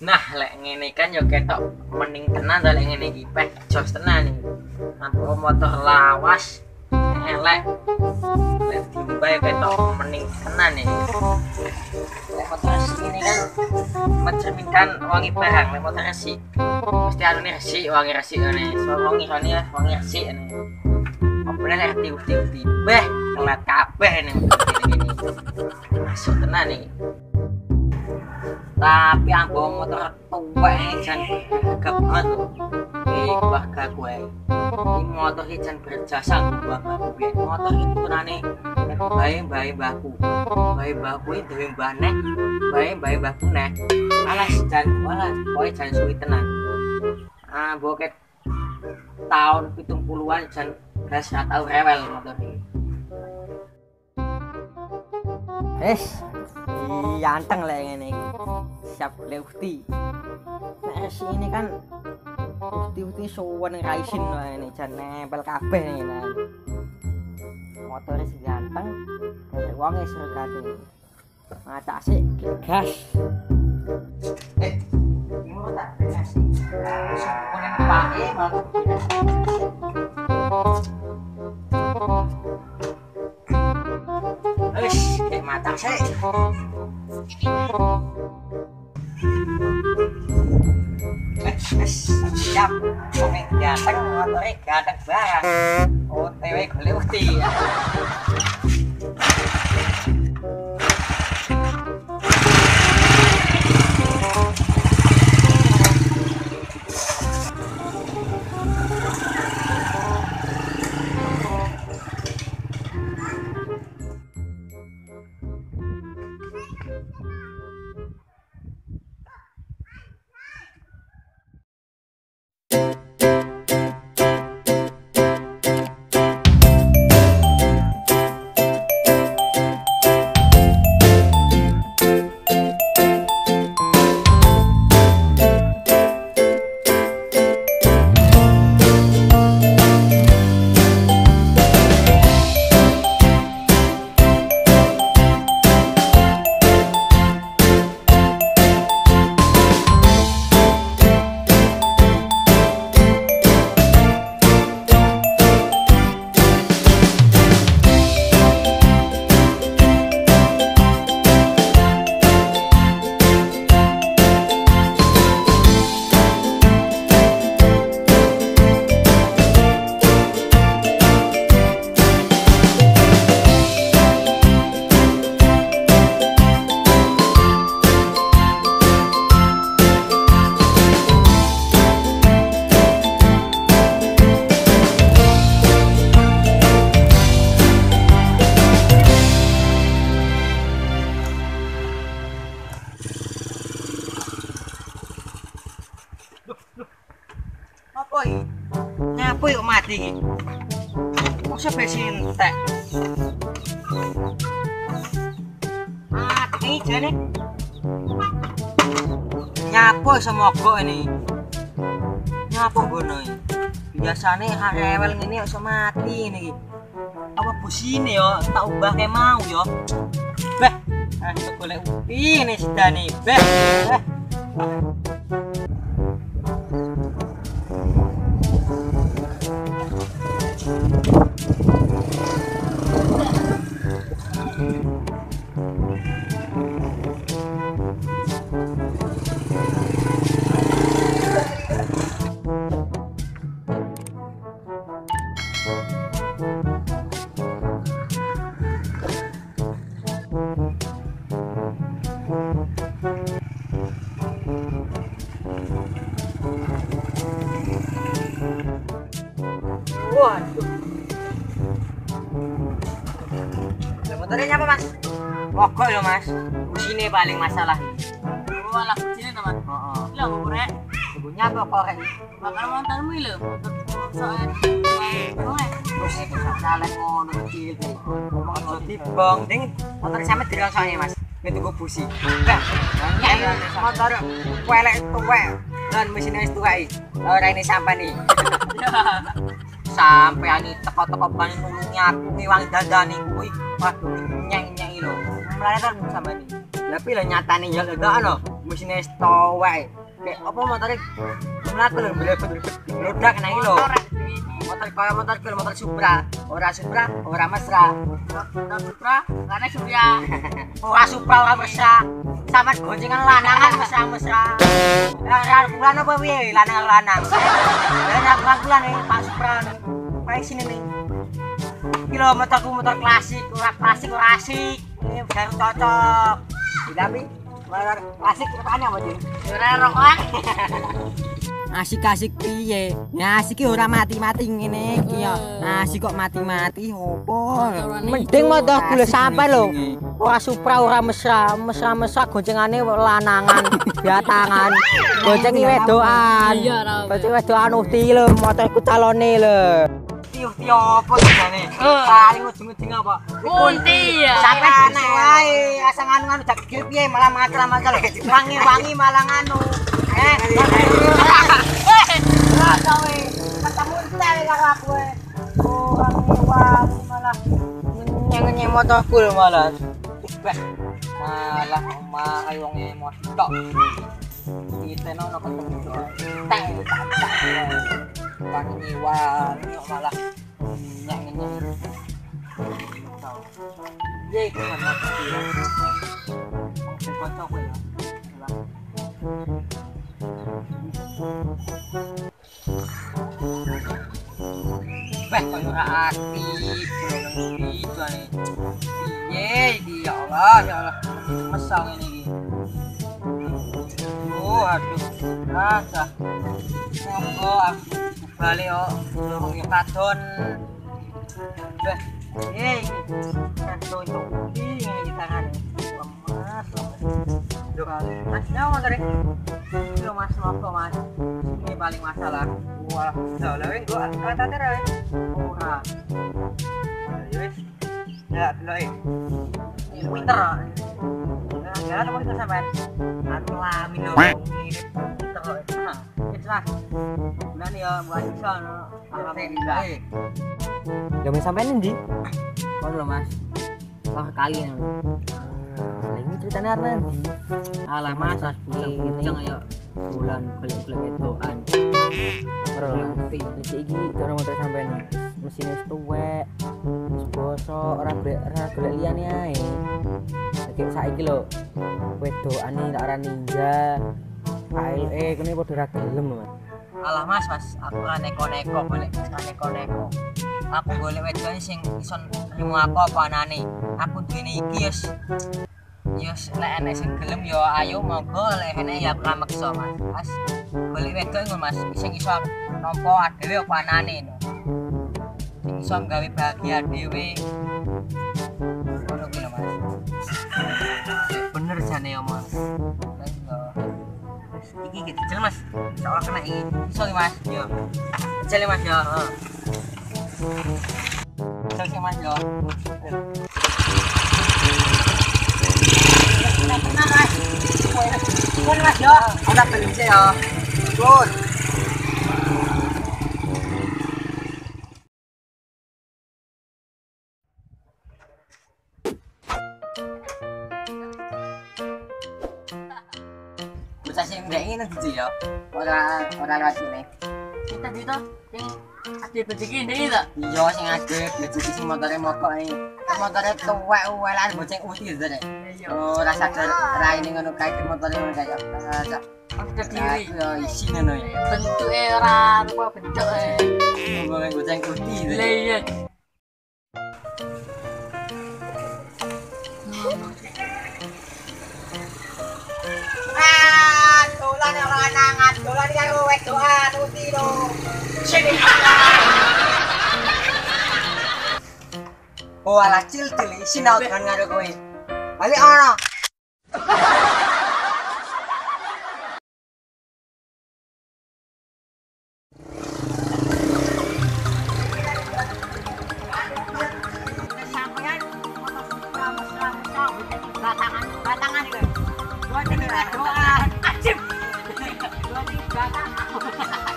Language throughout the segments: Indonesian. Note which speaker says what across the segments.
Speaker 1: Nah, lek ngene kan yo ketok mending tenan to lek ngene iki peh jos tenan iki. Ampun motor lawas elek. Lek dimbay ketok mending tenan iki. Lek motor ini kan mencerminkan wangi barang, lek motor resik. Mesti anu resik, wangi resik ngene. Wangi resik ngene. Apa nek diuti-uti. Beh, kelat kabeh ning ngene. Masuk tenan iki. Tapi ambong motor tuwek jan gak banget lho. Iki keluarga gue. Ini motor iki jan berjasa mbahku piye. Motor iki turane bae mbahku. Bae mbahku iki dhewe mbahne. Bae mbahku nek. Alas kowe jan suwi tenan. Boket tahun 70-an jan gas ra tau rewel motor iki. Anteng lek ngene iki. Siap leuti. Nek ini kan uti suwen raisin wae ini jan nempel kabeh ngene. Motore sing ganteng, karek wong wis regate. Macak sik gas. Ini tak gas. Suwen pake malah. Kayak macak sik. Siap, komeng ganteng, motornya ganteng banget. OTW golek ukti. Ngapa yuk mati iki? Masa bensin entek. Mati jane. Nyapa semoga ini. Nyapa ngono iki? Biasane hak rewel ngene iso mati ngene iki. Apa busine yo tak ubahke mau yo. Beh, ayo golek upi ini sidane. Beh. Waduh. Motornya nyapa mas? Mogok ya mas. Kusine paling masalah.
Speaker 2: Oh alah kusine teman. Lho korek.
Speaker 1: Ibunya apa korek?
Speaker 2: Bakal montarmu lho. Soalnya.
Speaker 1: Terus itu salah ngono kecil. Ngomong dibong ding motor sampe dirasane mas. Ngetunggu busi. Enggak. Motor welek tuwek. Dan mesinnya wis tuwek. Ora ini sampai nih. Sampai ani teko-teko ban nulungi aku ngiwangi dandani kuwi. Waduh nyeng-nyeng lho. Mulane kan sampe nih. Tapi lah nyatane ya enggak ono. mesine stowek. Kayak apa motore mlaku lho meledak nang iki lho. Motor kaya motor Supra. Ora Supra, ora mesra.
Speaker 2: Motor Supra, karena Surya.
Speaker 1: Ora Supra, ora mesra. Sampe goncengan lanangan mesra-mesra. Lah bulan apa piye lanang-lanang. Lah bulan Pak Supra. Kayak sini nih. Iki lho motorku motor klasik, ora asik. Ini baru cocok. Tapi motor klasik rupane apa, Jin?
Speaker 2: Ora rokokan.
Speaker 3: Asik-asik piye? Ya asik ki ora mati-mati ngene iki ya. Asik kok mati-mati opo?
Speaker 1: Mending motor golek sampe lho. Ora Supra, ora mesra goncengane lanangan, batangan. Goncengi wedokan.
Speaker 2: Iya,
Speaker 1: Goncengi wedokan ukti lho, motorku calone lho. Ukti apa jane? Paling ujung-ujung apa?
Speaker 2: Kunti ya.
Speaker 1: Sampe nek wae asang anu jak gil piye malah macal-macal. Wangi-wangi malah nganu. Ora kowe. Ketemu entel karo aku. Wangi-wangi malah nyeng-nyeng motorku lho malah. Malah omah ayo wong emosi tok. Diteno ono ketemu. Tak. Wangi-wangi malah nyeng-nyeng. Ye kan motor iki. Kocok kowe ya. Beh, kok ora aktif, belum itu nih. Piye iki ya Allah, mesang ini iki. Oh, aduh, rasa. Monggo aku balik yo, durung yo kadon. Beh, kanto itu ini tangan. Lemas. Duh, Mas, nyawa motor iki. Mas, nopo Mas? Ini paling masalah. Wah, lah wing gua kata tera. Ora. Ya wis. Ya, delok iki. Pinter. Jalan apa itu sampean? Anu lamin lho, mirip pinter kok. Wis lah. Bulan ya buat iso no. Alhamdulillah.
Speaker 3: Ya men sampean ndi?
Speaker 1: Kono lho, Mas. Wah, kali ngono.
Speaker 3: Ini ceritanya nanti.
Speaker 1: Alah Mas, kenceng ayo.
Speaker 3: Bulan golek-golek wedokan. Ora ngerti. Iki cara motor sampean mesin wis tuwek. Wis bosok, ora golek liyane ae. Kayak saiki lho. Wedokane tak ora ninja. ALE kene padha ra gelem lho, Mas.
Speaker 1: Alah Mas, aku ora neko-neko golek neko-neko. Aku golek wedokane sing iso nrimo aku apa anane. Aku duwene iki Yos lek enek sing gelem yo ayo monggo lek enek ya ora maksa Mas. Golek wedok ngono Mas, sing iso nampa dhewe apa anane no. Sing iso gawe bahagia dhewe. Ngono kuwi lho Mas. Bener jane ya Mas. Iki kecil Mas. Insyaallah kena iki. Iso ki Mas. Yo. Kecil Mas yo. Heeh. Kecil Mas yo. Tenang Mas. Pun Mas yo, ada beli yo. Pun. Bocah sing ndek ngene ndi yo. Ora lewat sini.
Speaker 2: Kita dito, yang ada rezeki ini tak?
Speaker 1: Iya sing ade rezeki sing motore mogok iki. Motore tuwek uwelan bocah uti jare. Oh, rasa raine ngono kae motore ngono kae.
Speaker 2: Ada diri.
Speaker 1: Yo isi ngono ya.
Speaker 2: Bentuknya ora rupa bentuknya.
Speaker 1: Ngomong bocah uti
Speaker 2: Lah
Speaker 1: jare.
Speaker 2: iya.
Speaker 1: Dolan ora nangan, dolan karo wedokan uti lho. Sini. Oh, ala cil sinau kan karo kowe. Balik ana. Sampeyan batangan iki. Gua jadi wedokan. Ajib. Gua di batangan.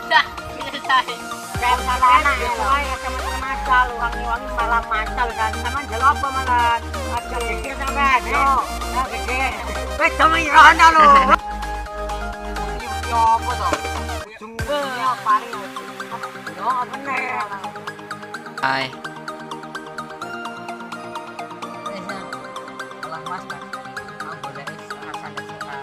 Speaker 2: Dah, kita saya.
Speaker 1: Kayak salah anak ya, sama-sama macal, wangi-wangi malah macal kan, sama jelok apa malah macal gede sampai, yo, gede, wes sama Irana lo. apa toh? Ujungnya paling yo bener.
Speaker 3: Hai.
Speaker 1: Kalau Mas kan mau boleh rasa dan suka.